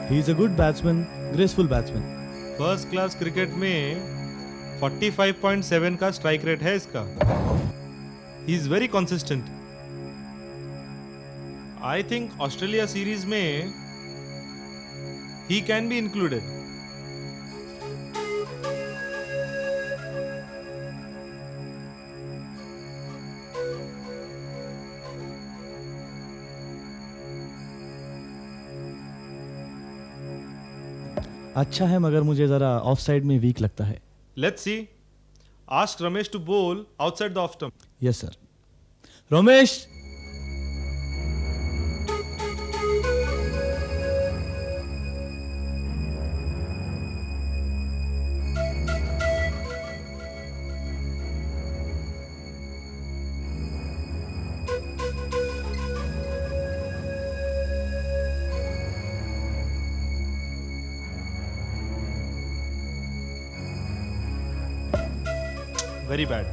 He is a good batsman, graceful batsman. First class cricket में 45.7 का strike rate है इसका. He is very consistent. I think Australia series में he can be included. अच्छा है मगर मुझे जरा ऑफ साइड में वीक लगता है. Let's see. Ask Ramesh to bowl outside the off stump. Yes sir. Ramesh. Very bad.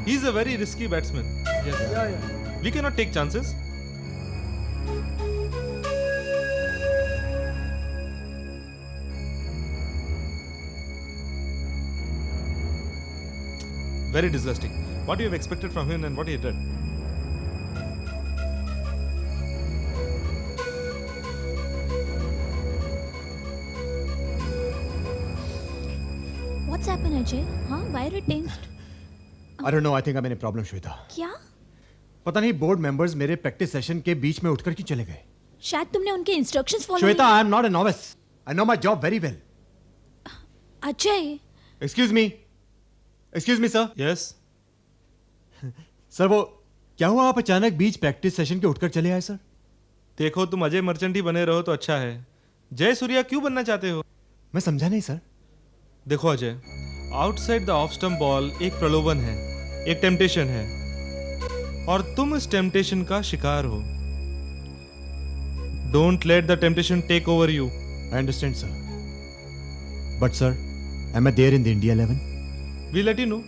He's a very risky batsman. Yes. Yeah. We cannot take chances. Very disgusting. What you have expected from him and what he did. What's happened, Ajay? हाँ, why are you tensed? I don't know. I think I'm in a problem, Shweta. क्या? पता नहीं board members मेरे practice session के बीच में उठकर क्यों चले गए. शायद तुमने उनके instructions follow. Shweta, I am not a novice. I know my job very well. Ajay. Excuse me. Excuse me, sir. Yes. Sir वो क्या हुआ, आप अचानक बीच प्रैक्टिस सेशन के उठकर चले आए सर? देखो तुम अजय मर्चेंट ही बने रहो तो अच्छा है. जय सूर्या क्यों बनना चाहते हो? मैं समझा नहीं सर. देखो Ajay, outside the off stump ball एक प्रलोभन है, एक टेम्पटेशन है, और तुम इस टेम्पटेशन का शिकार हो. Don't let the temptation take over you. I understand, sir. But sir, am I there in the India 11? We let you know.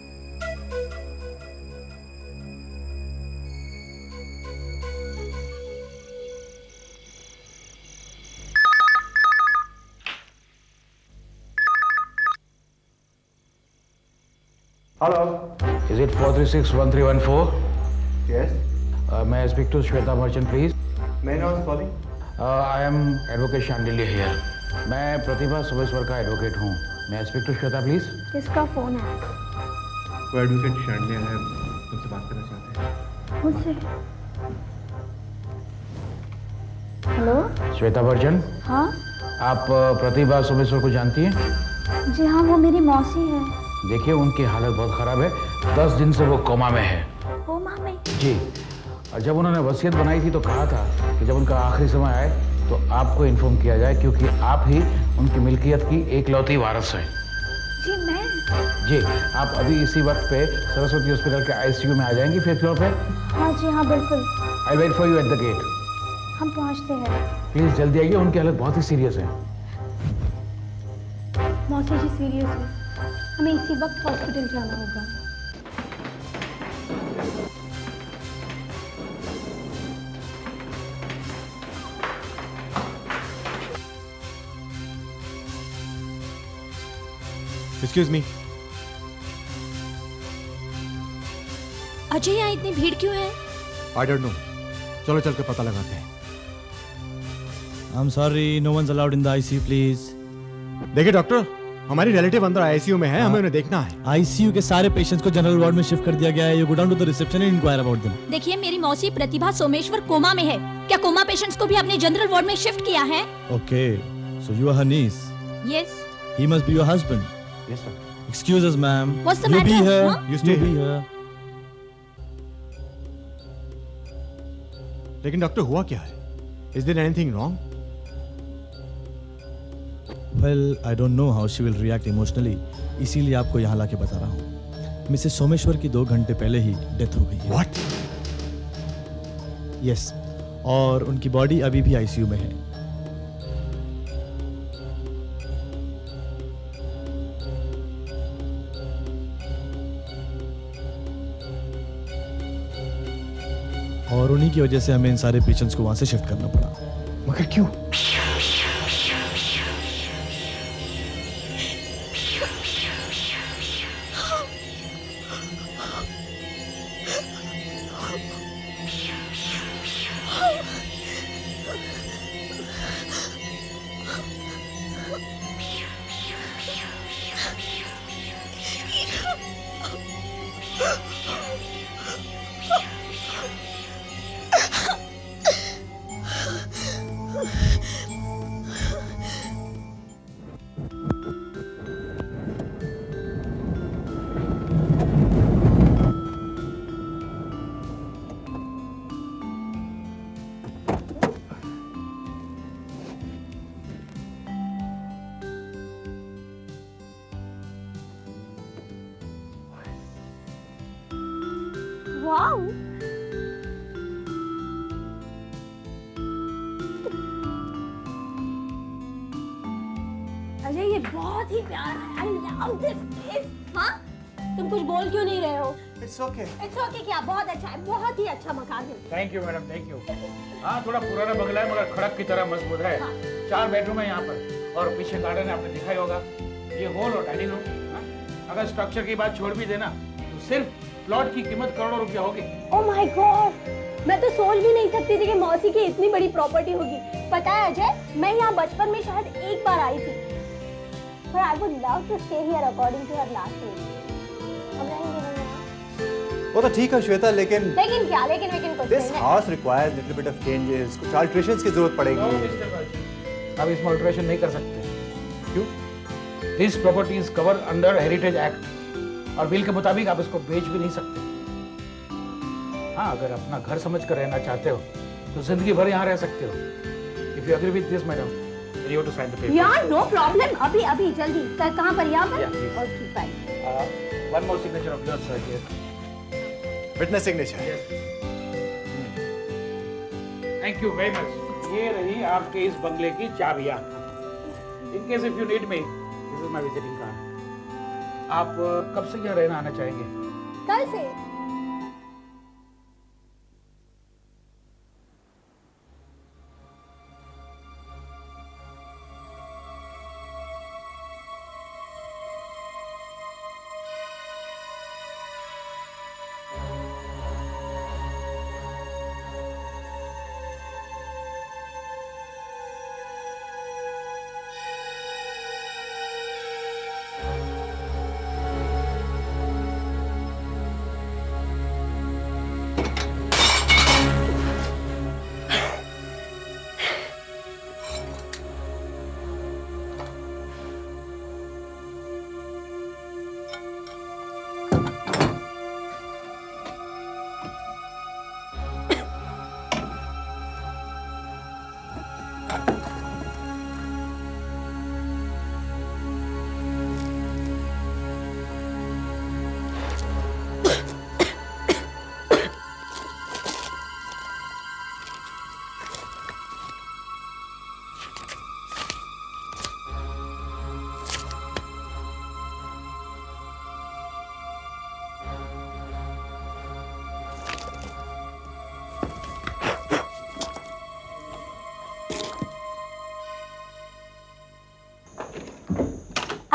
Hello. Is it 436-1314? Yes. May I speak to Shweta Merchant, please? May I know who's calling? I am Advocate Shandilya here. मैं प्रतिभा सुबेश्वर का advocate हूँ. May I speak to Shweta, please? किसका phone है? वो advocate Shandiya है, तुमसे बात करना चाहते हैं. मुझसे. हेलो. श्वेता वर्जन, हाँ. आप प्रतिभा सुबेश्वर को जानती हैं? जी हाँ, वो मेरी मौसी है. देखिए उनकी हालत बहुत ख़राब है. 10 दिन से वो कोमा में है. कोमा में? जी. और जब उन्होंने वसीयत बनाई थी तो कहा था कि जब उनका आखिरी समय आए तो आपको इन्फॉर्म किया जाए, क्योंकि आप ही उनकी मिल्कियत की एकलौती वारिस हैं. जी मैं. जी, आप अभी इसी वक्त पे सरस्वती हॉस्पिटल के आईसीयू में आ जाएंगी 5th फ्लोर पे. हाँ जी हाँ, बिल्कुल. I wait for you at the gate. हम पहुँचते हैं. प्लीज जल्दी आइए, उनकी हालत बहुत ही सीरियस है. मौसी जी सीरियस है, हमें इसी वक्त हॉस्पिटल जाना होगा. Excuse me. अजय, यहाँ इतनी भीड़ क्यों है? I don't know. चलो चल के पता लगाते हैं. I'm sorry, no one's allowed in the ICU, please. देखिए डॉक्टर, हमारी रिलेटिव अंदर आईसीयू में है, हमें उन्हें देखना है. ICU के सारे पेशेंट्स को जनरल वार्ड में शिफ्ट कर दिया गया है. You go down to the reception and inquire about them. देखिए, मेरी मौसी प्रतिभा सोमेश्वर कोमा में है. क्या कोमा पेशेंट्स को भी आपने जनरल वार्ड में शिफ्ट किया है? Okay, so you are her niece. Yes. He must be your husband. Yes, sir. Excuse us, ma'am. What's the You be matter, here. huh? You stay be here. here. लेकिन doctor हुआ क्या है? Is there anything wrong? Well, I don't know how she will react emotionally. इसीलिए आपको यहाँ लाके बता रहा हूँ. मिसेस सोमेश्वर की 2 घंटे पहले ही डेथ हो गई है. What? Yes. और उनकी बॉडी अभी भी आईसीयू में है. और उन्हीं की वजह से हमें इन सारे पेशेंट्स को वहाँ से शिफ्ट करना पड़ा। मगर क्यों? वाओ, अजय ये बहुत ही प्यारा है। I love this place. हाँ, तुम कुछ बोल क्यों नहीं रहे हो? It's okay. इट्स ओके क्या? बहुत अच्छा है, बहुत ही अच्छा मकान है। Thank you madam, thank you. हाँ, थोड़ा पुराना बंगला है मगर खड़क की तरह मजबूत है। हाँ। 4 बेडरूम है यहाँ पर और पीछे गार्डन है, आपने दिखा ही होगा। ये हॉल और डाइनिंग रूम। हाँ? अगर स्ट्रक्चर की बात छोड़ भी देना तो सिर्फ प्लॉट की कीमत करोड़ों रुपया होगी। ओह माय गॉड, मैं तो सोच भी नहीं सकती थी कि मौसी की इतनी बड़ी प्रॉपर्टी होगी। पता है अजय, मैं यहाँ बचपन में शायद एक बार आई थी। पर I would love to stay here according to her last name. हम रहेंगे नहीं यहाँ। वो तो ठीक है श्वेता, लेकिन लेकिन क्या? लेकिन कुछ दिस नहीं है। House requires little bit of changes, कुछ अल्टरेशंस की जरूरत No, पड़ेगी। Mr. Bajaj, आप इसमें अल्टरेशन नहीं कर सकते। क्यों? This property is cover under heritage act और बिल के मुताबिक आप इसको बेच भी नहीं सकते। हाँ, अगर अपना घर समझ कर रहना चाहते हो तो जिंदगी भर यहाँ रह सकते हो। If you agree with this madam, you have to sign the paper. यार नो प्रॉब्लम, अभी जल्दी। कहाँ पर? यहाँ पर? Yeah, please. Okay fine. One more signature of yours sir here. Witness signature. Thank you very much. ये रही आपके इस बंगले की चाबियां। In case if you need me, this is my visiting card. आप कब से यहाँ रहना आना चाहेंगे? कल से।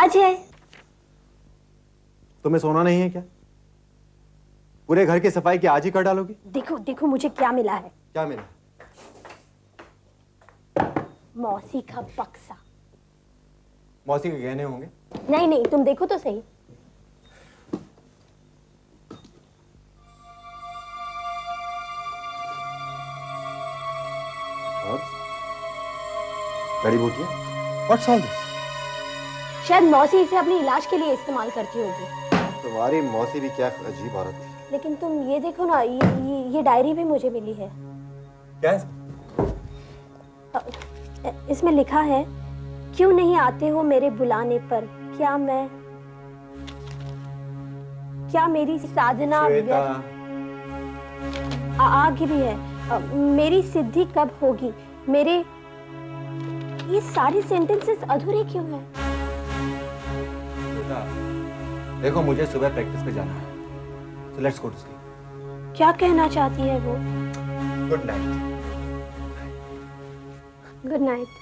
अजय, तुम्हें सोना नहीं है क्या? पूरे घर की सफाई की आज ही कर डालोगी? देखो देखो मुझे क्या मिला है। क्या मिला? मौसी का बक्सा। मौसी के गहने होंगे। नहीं नहीं, तुम देखो तो सही। जड़ी बूटियां? What's all this? शायद मौसी इसे अपने इलाज के लिए इस्तेमाल करती होगी। तुम्हारी मौसी भी क्या अजीब औरत थी। लेकिन तुम ये देखो ना, ये डायरी भी मुझे मिली है। क्या? इसमें लिखा है, क्यों नहीं आते हो मेरे बुलाने पर? क्या मेरी साधना आगे भी है। मेरी सिद्धि कब होगी? मेरे ये सारे सेंटेंसेस अधूरे क्यों हैं? देखो, मुझे सुबह प्रैक्टिस पे जाना है, so let's go to sleep। क्या कहना चाहती है वो? Good night. Good night.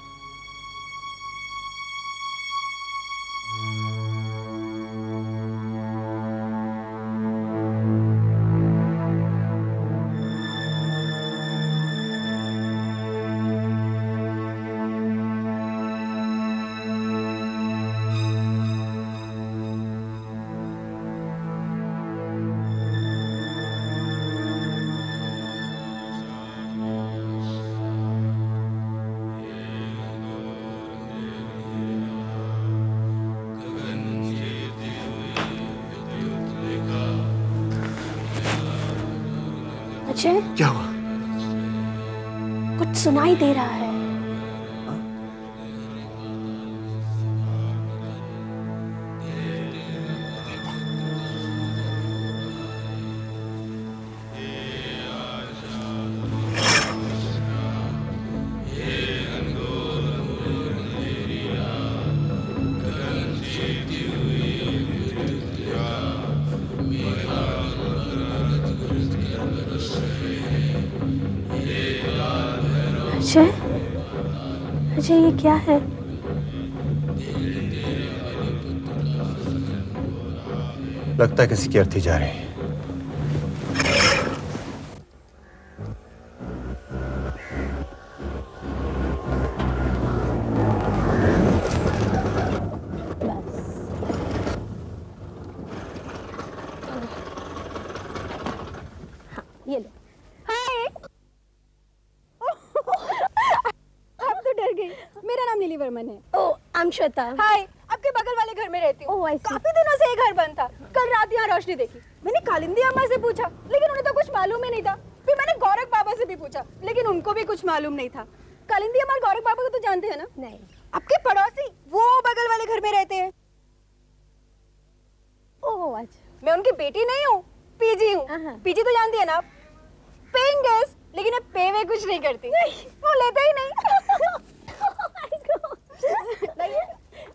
Ajay, क्या हुआ? कुछ सुनाई दे रहा है। अजय, अजय ये क्या है? लगता है किसी की अर्थी जा रही है। ये लो। हाय। आप तो डर गई। मेरा नाम नीली वर्मन है। ओह, आई एम श्वेता। हाय, आपके बगल वाले घर में रहती हूँ। ओह, I see. काफी दिनों से ये घर बंद था। कल रात यहाँ रोशनी देखी। मैंने कालिंदी अम्मा से पूछा, लेकिन उन्हें तो कुछ मालूम ही नहीं था। फिर मैंने गौरव बाबा से भी पूछा, लेकिन उनको भी कुछ मालूम नहीं था। कालिंदी अम्मा और गौरव बाबा को तो जानते हैं ना? नहीं। आपके पड़ोसी वो बगल वाले घर में रहते हैं। ओह, अच्छा। मैं उनकी बेटी नहीं हूँ, पीजी हूँ। हाँ। पीजी तो जानती है ना आप? पेइंग गेस्ट, लेकिन मैं पे वे कुछ नहीं करती। वो लेते ही नहीं।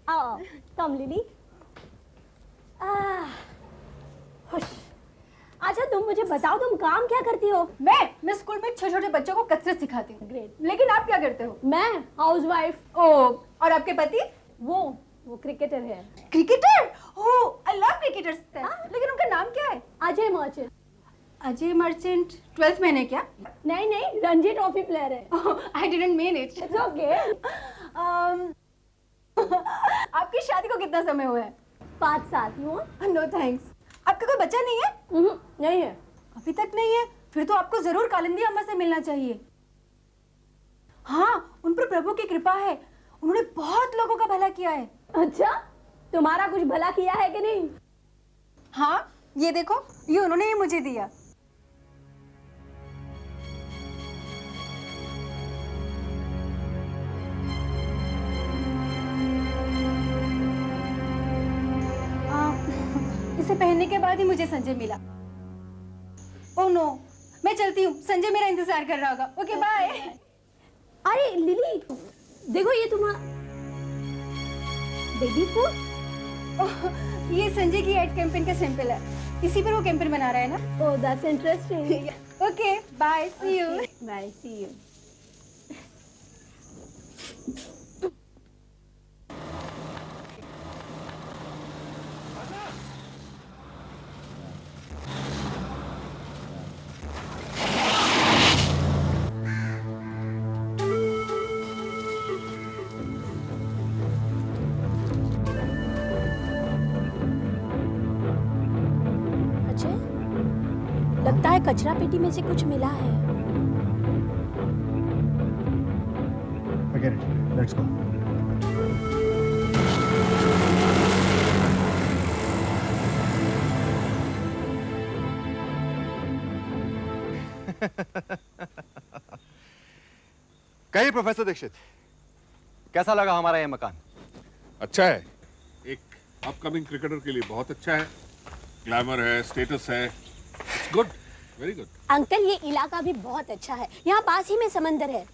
आओ, कम लिली। खुश। अच्छा तुम मुझे बताओ, तुम काम क्या करती हो? मैं स्कूल में छोटे छोटे बच्चों को कसरत सिखाती हूँ। ग्रेट। लेकिन आप क्या करते हो? मैं हाउसवाइफ। ओह, और आपके पति? वो क्रिकेटर है। Cricketer? Oh, I love cricketers. लेकिन उनका नाम क्या है? Ajay merchant. Ajay merchant 12th में है क्या? नहीं, रणजी ट्रॉफी प्लेयर है। I didn't mean it. It's okay. आपकी शादी को कितना समय हुआ है? 5 साल। यू? No thanks. आपका कोई बच्चा नहीं है? नहीं है। अभी तक नहीं है? फिर तो आपको जरूर कालिंदी अम्मा से मिलना चाहिए। हाँ, उन पर प्रभु की कृपा है। उन्होंने बहुत लोगों का भला किया है। अच्छा, तुम्हारा कुछ भला किया है कि नहीं? हाँ, ये देखो, ये उन्होंने ही मुझे दिया। इसे पहनने के बाद ही मुझे संजय मिला। ओह नो, मैं चलती हूँ। संजय मेरा इंतजार कर रहा होगा। Okay bye. अरे लिली, देखो ये तुम्हारा बेबी फूड। ये संजय की एड कैंपेन का सैंपल है। इसी पर वो कैंपेन बना रहा है ना? Oh, that's interesting. Okay bye, see you. Bye, see you. लगता है कचरा पेटी में से कुछ मिला है। Forget it. Let's go. कहिए प्रोफेसर दीक्षित, कैसा लगा हमारा ये मकान? अच्छा है, एक अपकमिंग क्रिकेटर के लिए बहुत अच्छा है। ग्लैमर है, स्टेटस है, गुड, वेरी गुड। अंकल ये इलाका भी बहुत अच्छा है, यहाँ पास ही में समंदर है।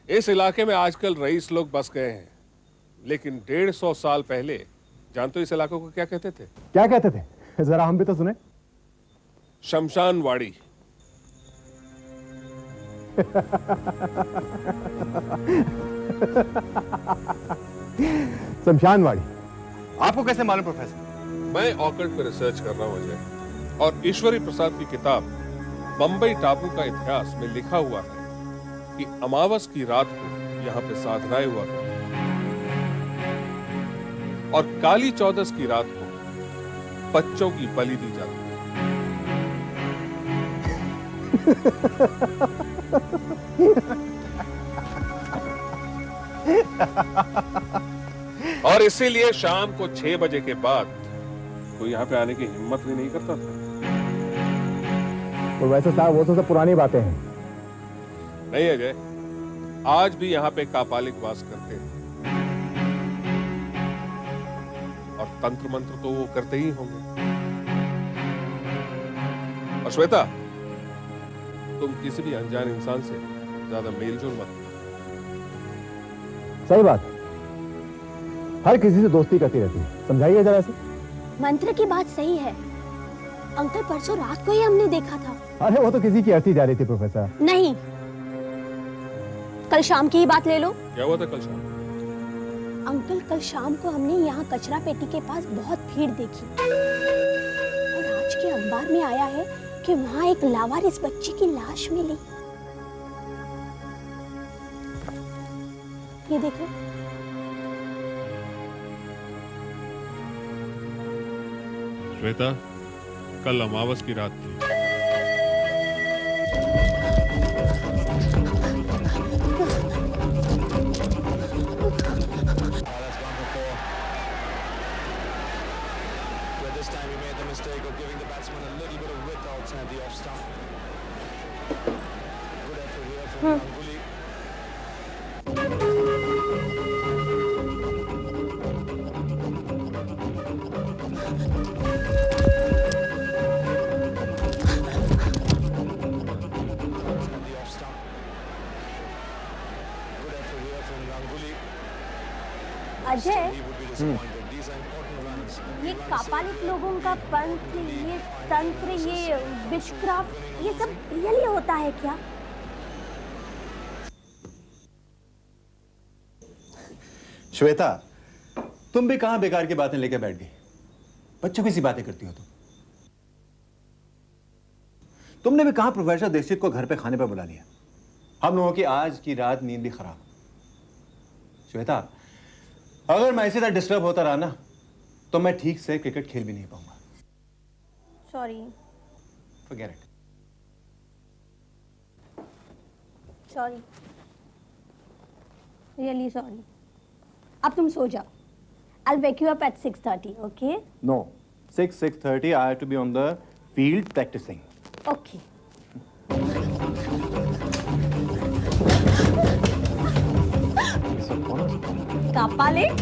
इस इलाके में आजकल रईस लोग बस गए हैं, लेकिन 150 साल पहले जानते हो इस इलाके को क्या कहते थे? क्या कहते थे? जरा हम भी तो सुने। शमशान वाड़ी। शमशानवाड़ी, आपको कैसे मालूम प्रोफेसर? मैं ऑकल्ट पे रिसर्च कर रहा हूँ अजय, और ईश्वरी प्रसाद की किताब बम्बई टापू का इतिहास में लिखा हुआ है कि अमावस की रात को यहाँ पे साधनाएं हुआ करती और काली चौदस की रात को बच्चों की बलि दी जाती है। और इसीलिए शाम को 6 बजे के बाद कोई यहाँ पे आने की हिम्मत भी नहीं करता था। तो वैसे साहब वो तो सब पुरानी बातें हैं। नहीं अजय, आज भी यहाँ पे कापालिक वास करते हैं और तंत्र मंत्र तो वो करते ही होंगे। और श्वेता, तुम किसी भी अनजान इंसान से ज्यादा मेलजोल मत करो। सही बात है, हर किसी से दोस्ती करती रहती है, समझाइए जरा से। मंत्र की बात सही है अंकल, परसों रात को ही हमने देखा था। अरे वो तो किसी की अर्थी जा रही थी प्रोफेसर। नहीं, कल शाम की ही बात ले लो। क्या हुआ था कल शाम? अंकल कल शाम को हमने यहाँ कचरा पेटी के पास बहुत भीड़ देखी और आज के अखबार में आया है कि वहाँ एक लावारिस बच्ची की लाश मिली। ये देखो। श्वेता, कल अमावस की रात थी। अजय, ये कापालिक लोगों का पंथ, ये तंत्र, ये विचक्राफ्ट, ये सब रियली होता है क्या? श्वेता, तुम भी कहां बेकार की बातें लेके बैठ गई? बच्चों की सी बातें करती हो तुम। तुमने भी कहां प्रोफेसर दीक्षित को घर पे खाने पर बुला लिया। हम लोगों की आज की रात नींद भी खराब। श्वेता, अगर मैं इसी तरह डिस्टर्ब होता रहा ना तो मैं ठीक से क्रिकेट खेल भी नहीं पाऊंगा। Sorry. Forget it. Sorry, really sorry. अब तुम सो जाओ। I'll wake you up at 6:30, okay? No, 6:30 I have to be on the field practicing. Okay. कापालिक?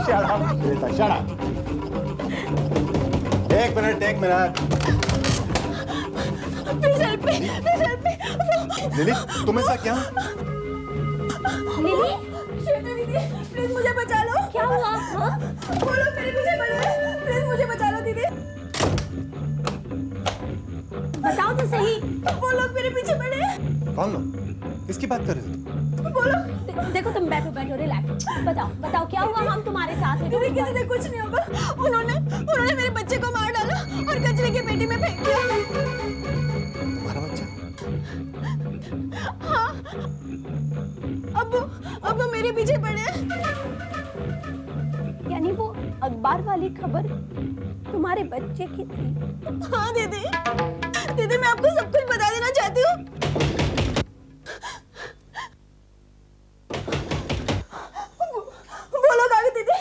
Shut up, Shweta, shut up. एक minute. Please help me, please help me. Lily, तुम ऐसा क्या? Lily? Shweta दीदी, please मुझे बचा लो। क्या हुआ? हाँ? वो लोग मेरे पीछे पड़े हैं, प्लीज मुझे बचा लो दीदी। बताओ तो सही। वो लोग मेरे पीछे पड़े हैं। कौन लोग? किसकी बात कर रहे हो? देखो तुम बैठो रिलैक्स। बताओ क्या हुआ? हम तुम्हारे साथ हैं। दीदी, किसी से कुछ नहीं होगा। उन्होंने मेरे बच्चे को मार डाला और कचरे की पेटी में फेंक दिया। तुम्हारा बच्चा? हाँ, अब वो मेरे पीछे पड़े हैं। यानी वो अखबार वाली खबर तुम्हारे बच्चे की थी? हाँ दीदी, मैं आपको सब कुछ बता देना चाहती हूँ। वो लोग आ गए दीदी।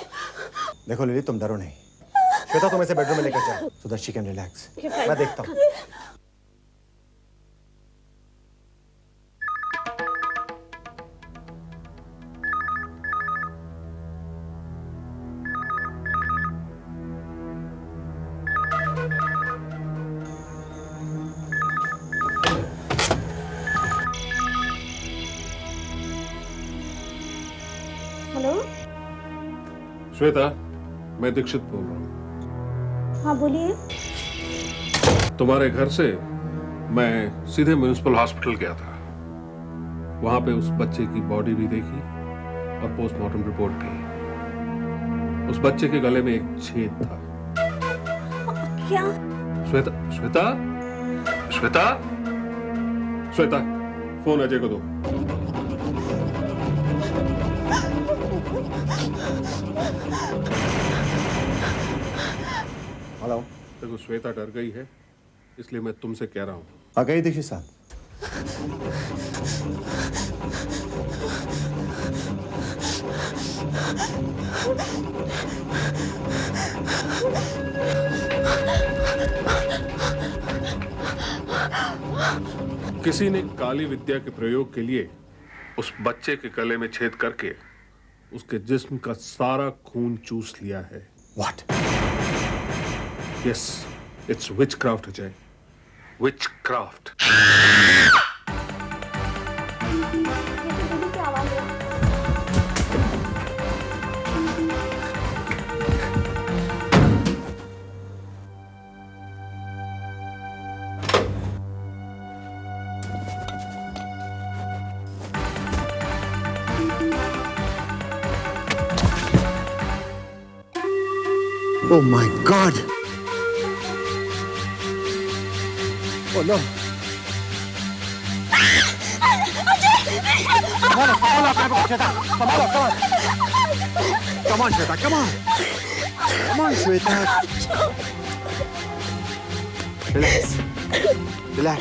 देखो लिली, तुम डरो नहीं। श्वेता, तुम इसे बेडरूम में लेकर जाओ so that she can relax. मैं देखता हूँ। हेलो? श्वेता, मैं दीक्षित बोल रहा हूँ। हाँ बोलिए। तुम्हारे घर से मैं सीधे म्युनिसिपल हॉस्पिटल गया था। वहां पे उस बच्चे की बॉडी भी देखी और पोस्टमार्टम रिपोर्ट भी। उस बच्चे के गले में एक छेद था। क्या? श्वेता श्वेता श्वेता श्वेता, फोन अजय को दो। हेलो। देखो श्वेता डर गई है, इसलिए मैं तुमसे कह रहा हूँ। हाँ कहिए दीक्षित साहब। किसी ने काली विद्या के प्रयोग के लिए उस बच्चे के गले में छेद करके उसके जिस्म का सारा खून चूस लिया है। What? Yes, it's witchcraft Ajay, witchcraft. क्या आवाज है? Oh my God! Oh no! Come on, Shweta, come on! Come on, Shweta! Relax. Relax.